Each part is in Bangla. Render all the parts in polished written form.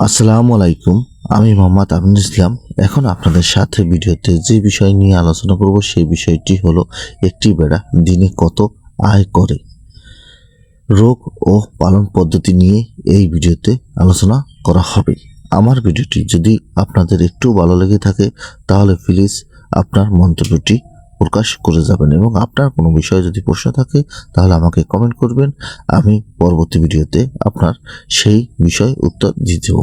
আসসালামু আলাইকুম। আমি মোহাম্মদ আমিনুল ইসলাম। এখন আপনাদের সাথে ভিডিওতে যে বিষয় নিয়ে আলোচনা করব সেই বিষয়টি হলো একটি ভেড়া দিনে কত আয় করে। রোগ ও পালন পদ্ধতি নিয়ে এই ভিডিওতে আলোচনা করা হবে। আমার ভিডিওটি যদি আপনাদের একটু ভালো লেগে থাকে তাহলে প্লিজ আপনার মন্তব্যটি প্রকাশ করে যাবেন এবং আপনার কোনো বিষয়ে যদি প্রশ্ন থাকে তাহলে আমাকে কমেন্ট করবেন। আমি পরবর্তী ভিডিওতে আপনার সেই বিষয়ে উত্তর দিয়ে দেব।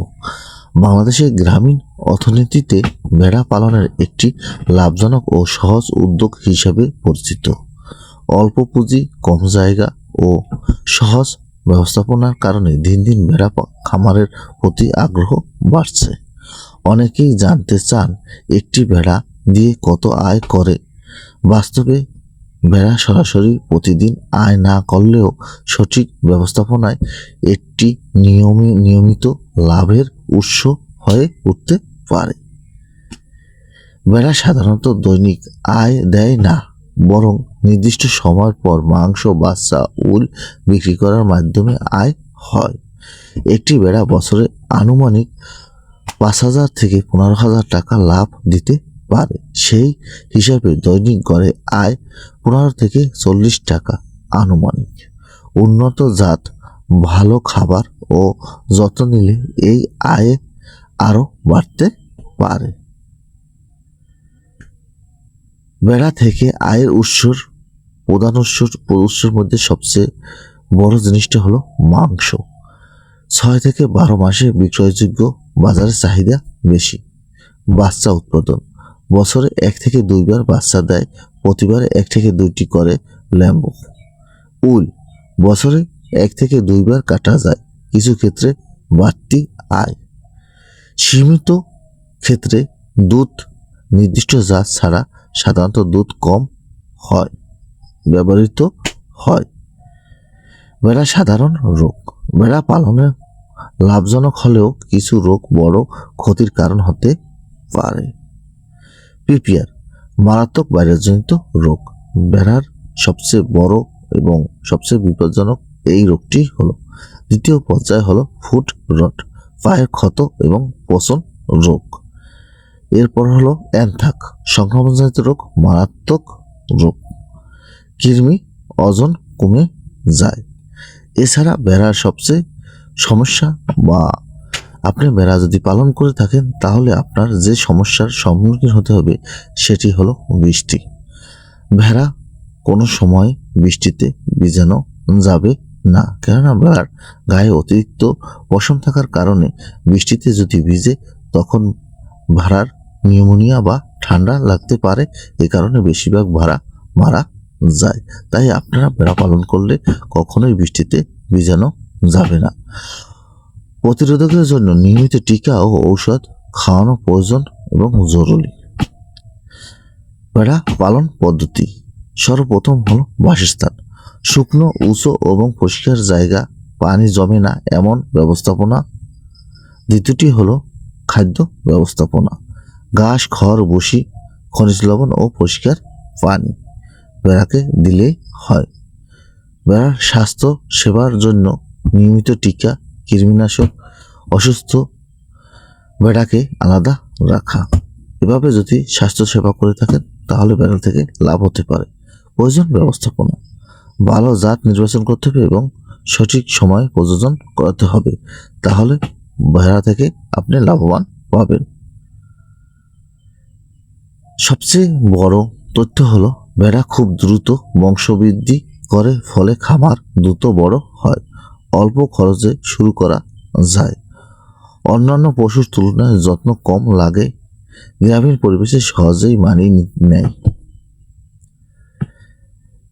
বাংলাদেশের গ্রামীণ অর্থনীতিতে ভেড়া পালনের একটি লাভজনক ও সহজ উদ্যোগ হিসেবে পরিচিত। অল্প পুঁজি, কম জায়গা ও সহজ ব্যবস্থাপনার কারণে দিন দিন ভেড়া খামারের প্রতি আগ্রহ বাড়ছে। অনেকেই জানতে চান একটি ভেড়া দিয়ে কত আয় করে। বাস্তবে ভেড়া সরাসরি প্রতিদিন আয় না করলেও সঠিক ব্যবস্থাপনায় একটি নিয়মিত লাভের উৎস হয়ে উঠতে পারে। ভেড়া সাধারণত দৈনিক আয় দেয় না, বরং নির্দিষ্ট সময় পর মাংস, বাচ্চা, উল বিক্রি করার মাধ্যমে আয় হয়। একটি ভেড়া বছরে আনুমানিক 5,000 থেকে 15,000 টাকা লাভ দিতে পারে। সেই হিসাবে দৈনিক গড়ে আয় 15 থেকে 40 টাকা আনুমানিক। উন্নত জাত, ভালো খাবার ও যত্ন নিলে এই আয় আরও বাড়তে পারে। ভেড়া থেকে আয়ের প্রধান উৎসের মধ্যে সবচেয়ে বড় জিনিসটা হলো মাংস। 6 থেকে 12 মাসে বিক্রয়যোগ্য, বাজারে চাহিদা বেশি। বাচ্চা উৎপাদন, বছরে 1 থেকে 2 বার বাচ্চা দেয়, প্রতিবারে 1 থেকে 2টি করে ল্যাম্বো। উল, বছরে 1 থেকে 2 বার কাটা যায়, কিছু ক্ষেত্রে বাড়তি আয়। সীমিত ক্ষেত্রে দুধ, নির্দিষ্ট জাত ছাড়া সাধারণত দুধ কম ব্যবহৃত হয়। ভেড়া সাধারণ রোগ, ভেড়া পালনে লাভজনক হলেও কিছু রোগ বড় ক্ষতির কারণ হতে পারে। পিপিআর, মারাত্মক ভাইরাসজনিত রোগ। ভেড়ার সবচেয়ে বড় এবং সবচেয়ে বিপজ্জনক এই রোগটি হলো। দ্বিতীয় পর্যায়ে হলো ফুট রট, পায়ের ক্ষত এবং পচন রোগ। এরপর হলো অ্যানথ্রাক, সংক্রমণজনিত রোগ, মারাত্মক রোগ। কৃমি, ওজন কমে যায়। এছাড়া ভেড়ার সবচেয়ে সমস্যা বা আপনি ভেড়া যদি পালন করে থাকেন তাহলে আপনার যে সমস্যার সম্মুখীন হতে হবে সেটি হলো বৃষ্টি। ভেড়া কোনো সময় বৃষ্টিতে ভিজানো যাবে না, কেননা ভেড়ার গায়ে অতিরিক্ত পশম থাকার কারণে বৃষ্টিতে যদি ভিজে তখন ভেড়ার নিউমোনিয়া বা ঠান্ডা লাগতে পারে। এ কারণে বেশিরভাগ ভেড়া মারা যায়। তাই আপনারা ভেড়া পালন করলে কখনোই বৃষ্টিতে ভিজানো যাবে না। প্রতিরোধকের জন্য নিয়মিত টিকা ও ঔষধ খাওয়ানো প্রয়োজন এবং জরুরি। ভেড়া পালন পদ্ধতি, সর্বপ্রথম হলো বাসস্থান। শুকনো, উঁচু এবং পরিষ্কার জায়গা, পানি জমে না এমন ব্যবস্থাপনা। দ্বিতীয়টি হলো খাদ্য ব্যবস্থাপনা। ঘাস, খড়, বসি, খনিজ লবণ ও পরিষ্কার পানি ভেড়াকে দিলেই হয়। ভেড়ার স্বাস্থ্য সেবার জন্য নিয়মিত টিকা, কৃমিনাশক, অসুস্থ ভেড়াকে আলাদা রাখা। এভাবে যদি স্বাস্থ্য সেবা করে থাকেন তাহলে ভেড়া থেকে লাভ হতে পারে। প্রয়োজন ব্যবস্থাপনা, ভালো জাত নির্বাচন করতে হবে এবং সঠিক সময়ে প্রজনন করাতে হবে, তাহলে ভেড়া থেকে আপনি লাভবান পাবেন। সবচেয়ে বড় তথ্য হলো ভেড়া খুব দ্রুত বংশবৃদ্ধি করে, ফলে খামার দ্রুত বড় হয়। অল্প খরচে শুরু করা যায়। অন্যান্য পশুর তুলনায় যত্ন কম লাগে। গ্রামীণ পরিবেশে সহজেই মানিয়ে নেয়।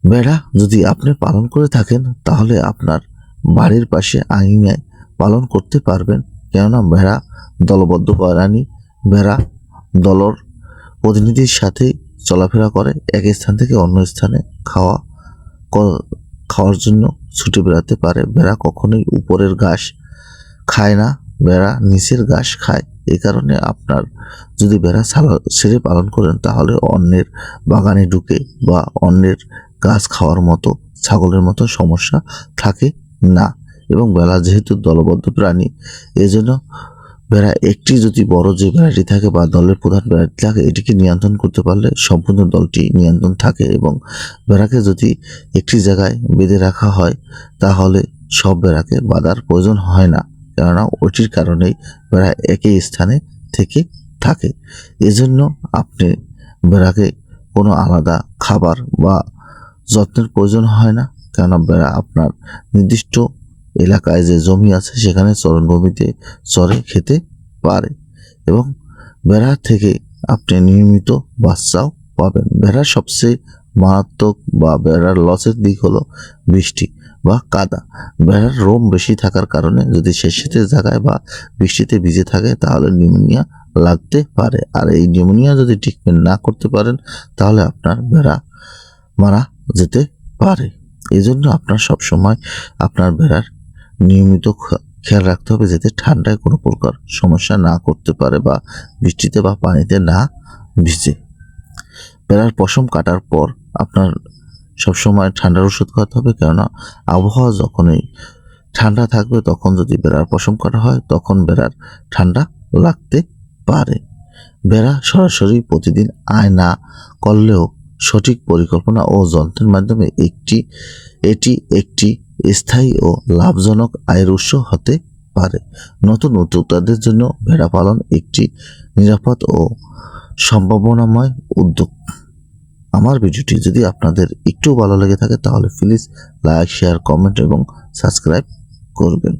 ভেড়া যদি আপনি পালন করে থাকেন তাহলে আপনার বাড়ির পাশে আঙিনায় পালন করতে পারবেন, কেননা ভেড়া দলবদ্ধ প্রাণী। ভেড়া দলর প্রতিনিধির সাথে চলাফেরা করে, এক স্থান থেকে অন্য স্থানে খাওয়ার জন্য ছুটে বেড়াতে পারে। ভেড়া কখনোই উপরের ঘাস খায় না, ভেড়া নিচের ঘাস খায়। এই কারণে আপনার যদি ভেড়া ছেড়ে পালন করেন তাহলে অন্যের বাগানে ঢুকে বা অন্যের গাছ খাওয়ার মতো, ছাগলের মতো সমস্যা থাকে না। এবং ভেড়া যেহেতু দলবদ্ধ প্রাণী, এজন্য বেড়া একটি যদি বড় যে বেড়াটি থাকে বা দলের প্রধান বেড়াটি থাকে, এটিকে নিয়ন্ত্রণ করতে পারলে সম্পূর্ণ দলটি নিয়ন্ত্রণ থাকে। এবং বেড়াকে যদি একটি জায়গায় বেঁধে রাখা হয় তাহলে সব বেড়াকে বাঁধার প্রয়োজন হয় না, কেননা ওটির কারণেই বেড়া একই স্থানে থেকে থাকে। এজন্য আপনি বেড়াকে কোনো আলাদা খাবার বা যত্নের প্রয়োজন হয় না, কেননা বেড়া আপনার নির্দিষ্ট এলাকায় যে জমি আছে সেখানে চরণভূমিতে চরে খেতে পারে এবং বেড়ার থেকে আপনি নিয়মিত বাচ্চাও পাবেন। বেড়ার সবচেয়ে মারাত্মক বা বেড়ার লসের দিক হলো বৃষ্টি বা কাদা। বেড়ার রোম বেশি থাকার কারণে যদি সেচেতে জায়গায় বা বৃষ্টিতে ভিজে থাকে তাহলে নিউমোনিয়া লাগতে পারে। আর এই নিউমোনিয়া যদি ট্রিটমেন্ট না করতে পারেন তাহলে আপনার বেড়া মারা যেতে পারে। এজন্য আপনার সবসময় আপনার বেড়ার নিয়মিত খেয়াল রাখতে হবে যাতে ঠান্ডায় কোনো প্রকার সমস্যা না করতে পারে বা বৃষ্টিতে বা পানিতে না ভিজে। বেড়ার পশম কাটার পর আপনার সবসময় ঠান্ডার ওষুধ খাওয়াতে হবে, কেননা আবহাওয়া যখনই ঠান্ডা থাকবে তখন যদি বেড়ার পশম কাটা হয় তখন বেড়ার ঠান্ডা লাগতে পারে। বেড়া সরাসরি প্রতিদিন আয় না করলেও সঠিক পরিকল্পনা ও যন্ত্রের মাধ্যমে এটি একটি স্থায়ী ও লাভজনক আয়ের উৎস হতে পারে। নতুন উদ্যোক্তাদের জন্য ভেড়া পালন একটি নিরাপদ ও সম্ভাবনাময় উদ্যোগ। আমার ভিডিওটি যদি আপনাদের একটু ভালো লেগে থাকে তাহলে প্লিজ লাইক, শেয়ার, কমেন্ট এবং সাবস্ক্রাইব করবেন।